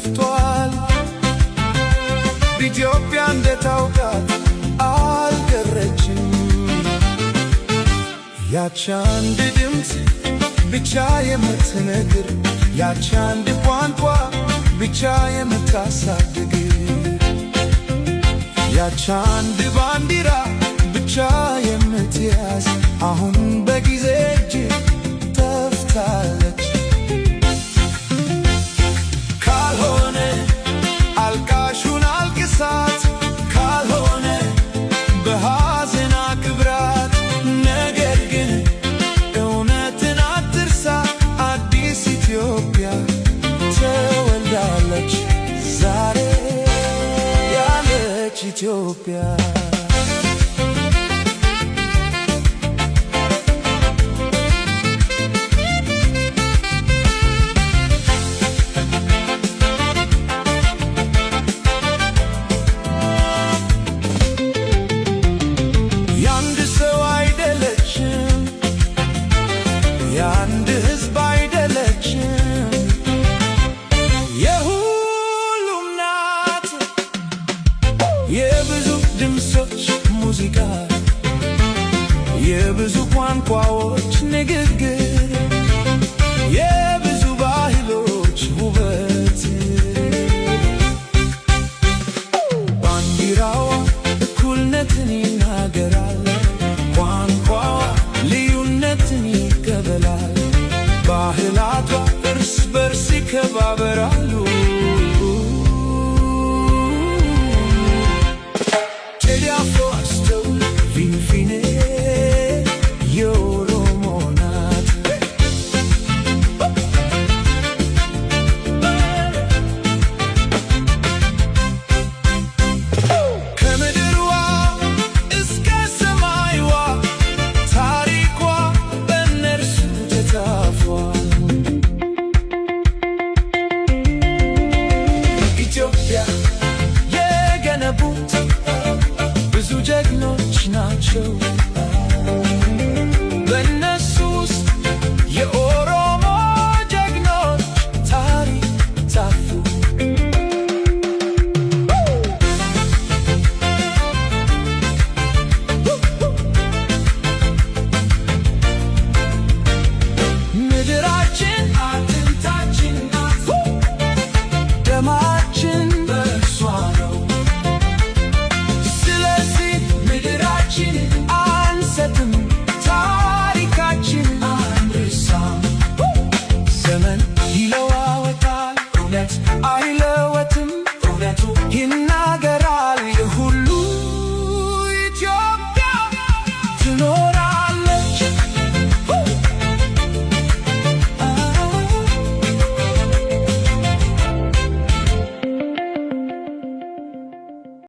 ጠፍቷል። ኢትዮጵያ እንደታውቃት አልቀረችም። ያች አንድ ድምፅ ብቻ የምትነግር፣ ያች አንድ ቋንቋ ብቻ የምታሳድግ፣ ያች አንድ ባንዲራ ብቻ የምትያዝ አሁን በጊዜ እጅ ጠፍታለች። ካልሆነ አልቃሹን አልቅሳት፣ ካልሆነ በሐዘን አክብራት። ነገር ግን እውነትን አትርሳ፣ አዲስ ኢትዮጵያ ተወልዳለች ዛሬ ያለች ኢትዮጵያ። የአንድ ሕዝብ አይደለችም፣ የሁሉም ናት። የብዙ ድምፆች ሙዚቃ፣ የብዙ ቋንቋዎች ንግግር፣ የብዙ ባህሎች ውበት። ባንዲራዋ እኩልነትን ይናገራል፣ ቋንቋዋ ልዩነትን ይቀበላል፣ ባህላቷ እርስ በርስ ይከባበራሉ። ቴዲ አፍሮ አስተውል፣ ፊንፊኔ የኦሮሞ ናት። ከምድርዋ እስከ ሰማይዋ ታሪኳ በእነርሱ ተጻፏል። ኢትዮጵያ የገነቡት ብዙ ጀግኖች ናቸው። በእነሱ ውስጥ የኦሮሞ ጀግኖች ታሪክ ጻፉ። ምድራችን አጥንታችን ናት፣ ደማችን በእርሷ ነው። ስለዚህ ምድራችን አንሰጥም፣ ታሪካችን አንረሳም። ዘመን ይለዋወጣል፣ እውነት አይለወጥም። እውነቱ